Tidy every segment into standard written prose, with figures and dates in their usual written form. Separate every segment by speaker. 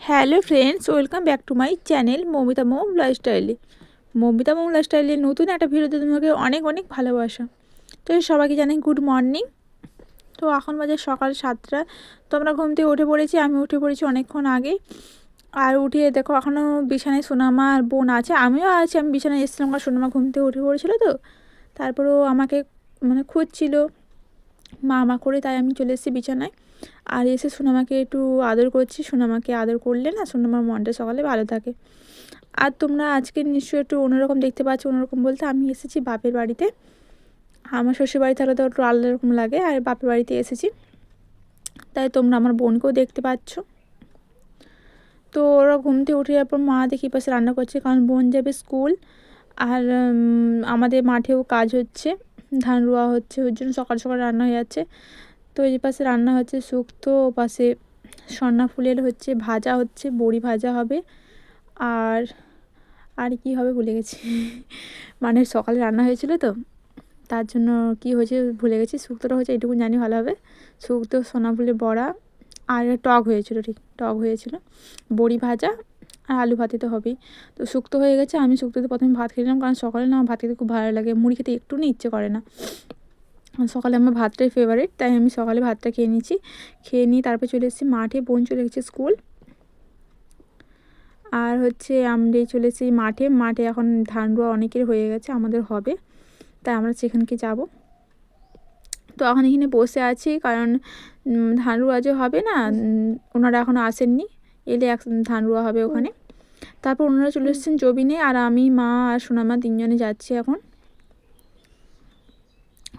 Speaker 1: Hello friends, welcome back to my channel Moumita মোম লাইফস্টাইলে। মৌমিতা মোম লাইফস্টাইলে নতুন একটা ভিডিওতে তোমাকে অনেক অনেক ভালোবাসা। তো সবাইকে জানাই গুড মর্নিং। তো এখন বাজে সকাল 7টা। তো আমরা ঘুম থেকে উঠে পড়েছি, আমি উঠে পড়েছি অনেকক্ষণ আগে। আর উঠে দেখো এখনও বিছানায় সোনামা আর বোন আছে, আমিও আছি। আমি বিছানায় এসেছিলাম কারণ সোনামা ঘুম থেকে উঠে পড়েছিল। তো তারপরেও আমাকে খুঁজছিল মা করে, তাই আমি চলে এসেছি বিছানায়। আর এসে সোনামাকে একটু আদর করছি। সোনামাকে আদর করলে না সোনামার মনটা সকালে ভালো থাকে। আর তোমরা আজকে নিশ্চয়ই একটু অন্যরকম দেখতে পাচ্ছ। অন্যরকম বলতে আমি এসেছি বাপের বাড়িতে। আমার শ্বশুর বাড়ি থাকলে তো একটু আলাদা রকম লাগে, আর বাপের বাড়িতে এসেছি, তাই তোমরা আমার বোনকেও দেখতে পাচ্ছ। তো ওরা ঘুম থেকে উঠে যাওয়ার পর মা দেখি পাশে রান্না করছে, কারণ বোন যাবে স্কুল। আর আমাদের মাঠেও কাজ হচ্ছে, ধান রোয়া হচ্ছে, ওই জন্য সকাল সকাল রান্না হয়ে যাচ্ছে। তো এই পাশে রান্না হচ্ছে শুক্তো, পাশে সন্না ফুলের হচ্ছে ভাজা হচ্ছে, বড়ি ভাজা হবে। আর আর কি হবে ভুলে গেছি মানে সকালে রান্না হয়েছিল তো, তার জন্য কি হয়েছে ভুলে গেছি। শুক্তোটা হচ্ছে এইটুকু জানি ভালো হবে, শুক্তো, সোনা ফুলের বড়া, আর টক হয়েছিল, ঠিক টক হয়েছিল, বড়ি ভাজা আর আলু ভাতে তো হবেই। তো শুক্তো হয়ে গেছে। আমি শুক্তোতে প্রথমে ভাত খেলাম, কারণ সকালে না আমার ভাত খেতে খুব ভালো লাগে, মুড়ি খেতে একটু ইচ্ছে করে না। সকালে আমার ভাতটাই ফেভারিট, তাই আমি সকালে ভাতটা খেয়ে নিয়েছি। খেয়ে নিয়ে তারপরে চলে এসেছি মাঠে, বোন চলে গেছে স্কুল। আর হচ্ছে আমরা চলে এসেছি মাঠে এখন ধান রোয়া অনেকের হয়ে গেছে, আমাদের হবে, তাই আমরা সেখানকে যাব। তো এখন এখানে বসে আছি, কারণ ধান রোয়া যে হবে না, ওনারা এখনও আসেননি, এলে ধান রোয়া হবে ওখানে। তারপর ওনারা চলে এসেছেন জবিনে, আর আমি, মা আর সোনামা তিনজনে যাচ্ছি এখন।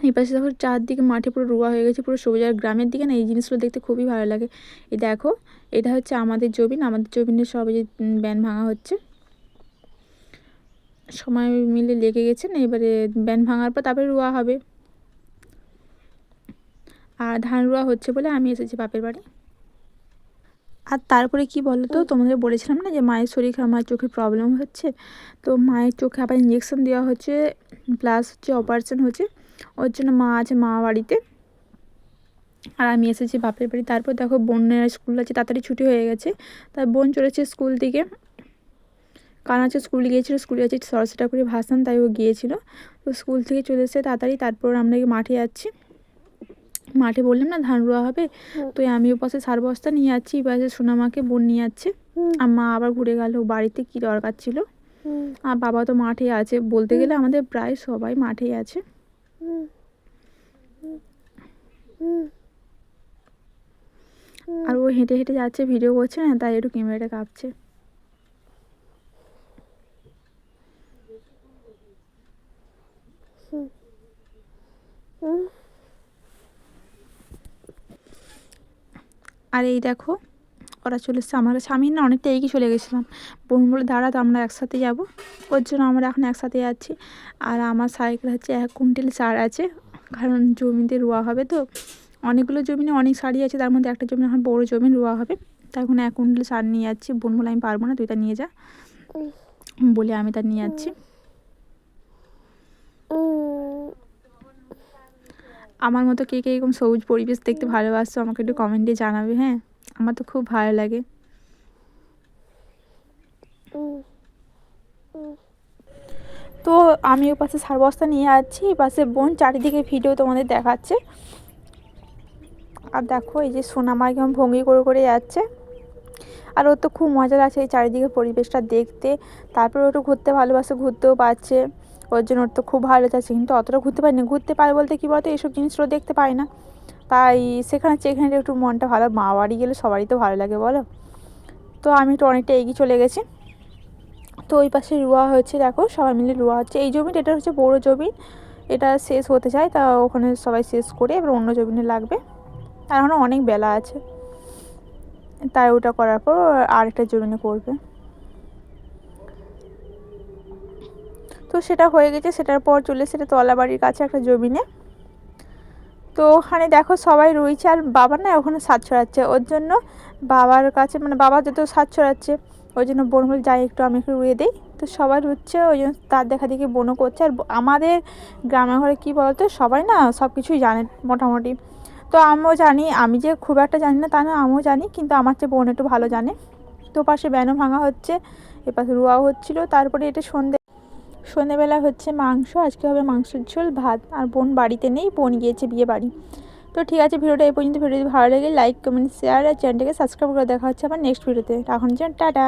Speaker 1: এই পাশে দেখো চারদিকে মাঠে পুরো রোয়া হয়ে গেছে, পুরো সবুজ। আর গ্রামের দিকে না এই জিনিসগুলো দেখতে খুবই ভালো লাগে। এই দেখো, এটা হচ্ছে আমাদের জবিনের সব এই যে ব্যান ভাঙা হচ্ছে, সময় মিলে লেগে গেছে না, এবারে ব্যান ভাঙার পর তারপরে রোয়া হবে। আর ধান রোয়া হচ্ছে বলে আমি এসেছি বাপের বাড়ি। আর তারপরে কি বলো তো, তোমাদের বলেছিলাম না যে মায়ের শরীর খারাপ, মায়ের চোখে প্রবলেম হচ্ছে। তো মায়ের চোখে আবার ইঞ্জেকশন দেওয়া হচ্ছে, প্লাস হচ্ছে অপারেশন হচ্ছে, ওর জন্য মা আছে মা বাড়িতে, আর আমি এসেছি বাপের বাড়ি। তারপর দেখো বোনের স্কুল আছে, তাড়াতাড়ি ছুটি হয়ে গেছে, তাই বোন চলেছে স্কুল থেকে। কারণ হচ্ছে স্কুলে আছে সরস্বতী ঠাকুরের ভাসান, তাই ও গিয়েছিল। তো স্কুল থেকে চলে এসে তাড়াতাড়ি তারপর আমরা মাঠে যাচ্ছি। মাঠে বললাম না ধান রোয়া হবে, তো আমিও পাশে সার বস্তা নিয়ে যাচ্ছি, পাশে সোনামাকে বোন নিয়ে যাচ্ছে। আর মা আবার ঘুরে গেল বাড়িতে, কি দরকার ছিল। আর বাবা তো মাঠে আছে, বলতে গেলে আমাদের প্রায় সবাই মাঠেই আছে। আর ও হেঁটে হেঁটে যাচ্ছে, ভিডিও করছে না, তাই একটু ক্যামেরাটা কাঁপছে। আর এই দেখো ওরা চলে এসছে আমার কাছে। আমি না অনেকটা এগিয়ে চলে গেছিলাম, বোন বলে দাঁড়া, তো আমরা একসাথে যাব, ওর জন্য আমরা এখন একসাথে যাচ্ছি। আর আমার সাইকেল হচ্ছে 1 কুইন্টাল সার আছে, কারণ জমিতে রোয়া হবে তো, অনেকগুলো জমিনে অনেক শাড়ি আছে, তার মধ্যে একটা জমি এখন বড়ো জমি রোয়া হবে, তাই এখন 1 কুইন্টাল সার নিয়ে যাচ্ছি। বোন বলে আমি পারবো না, তুই তা নিয়ে যা, বলে আমি তা নিয়ে যাচ্ছি। আমার মতো কে কে এরকম সবুজ পরিবেশ দেখতে ভালোবাসছো আমাকে একটু কমেন্টে জানাবে। হ্যাঁ, আমার তো খুব ভালো লাগে। তো আমি ও পাশে সার বস্তা নিয়ে যাচ্ছি, পাশে বোন চারিদিকে ভিডিও তোমাদের দেখাচ্ছে। আর দেখো এই যে সোনামা কেমন ভঙ্গি করে করে যাচ্ছে, আর ওর তো খুব মজা লাগছে এই চারিদিকে পরিবেশটা দেখতে। তারপরে ওটা ঘুরতে ভালোবাসে, ঘুরতেও পারছে, ওর জন্য ওর তো খুব ভালো যাচ্ছে। কিন্তু অতটা ঘুরতে পারি না, ঘুরতে পারে বলতে কী বলতো, এইসব জিনিসগুলো দেখতে পাই না, তাই সেখানে একটু মনটা ভালো। মা বাড়ি গেলে সবারই তো ভালো লাগে বলো। তো আমি একটু অনেকটা এগিয়ে চলে গেছি। তো ওই পাশে রোয়া হচ্ছে, দেখো সবাই মিলে রোয়া হচ্ছে। এই জমিটা, এটা হচ্ছে বড়ো জমি, এটা শেষ হতে চায়, তা ওখানে সবাই শেষ করে এবার অন্য জমিনে লাগবে। আর এখনও অনেক বেলা আছে, তাই ওটা করার পর আরেকটা জমিনে করবে। তো সেটা হয়ে গেছে, সেটার পর চলে সেটা তলাবাড়ির কাছে একটা জমিনে। তো ওখানে দেখো সবাই রয়েছে, আর বাবা না ওখানে সাত ছড়াচ্ছে, ওর জন্য বাবার কাছে বাবা যত সাত ছড়াচ্ছে, ওই জন্য বোন বলে যাই একটু আমি একটু রুয়ে দিই। তো সবাই রুচ্ছে, ওই জন্য তার দেখা দেখি বোনও করছে। আর আমাদের গ্রামের ঘরে কী বলতো, সবাই না সব কিছুই জানে মোটামুটি। তো আমিও জানি, আমি যে খুব একটা জানি না তা না, আমিও জানি, কিন্তু আমার চেয়ে বোন একটু ভালো জানে। তো পাশে ব্যানও ভাঙা হচ্ছে, এপাশে রোয়াও হচ্ছিলো। তারপরে এটা সন্ধেবেলা হচ্ছে মাংস, আজকে হবে মাংসের ঝোল ভাত। আর বোন বাড়িতে নেই, বোন গিয়েছে বিয়ে বাড়ি। তো ঠিক আছে, ভিডিওটা এই পর্যন্ত। ভিডিও যদি ভালো লাগে লাইক কমেন্ট শেয়ার আর চ্যানেলটাকে সাবস্ক্রাইব করে দেখা হচ্ছে আবার নেক্সট ভিডিওতে। এখন টাটা।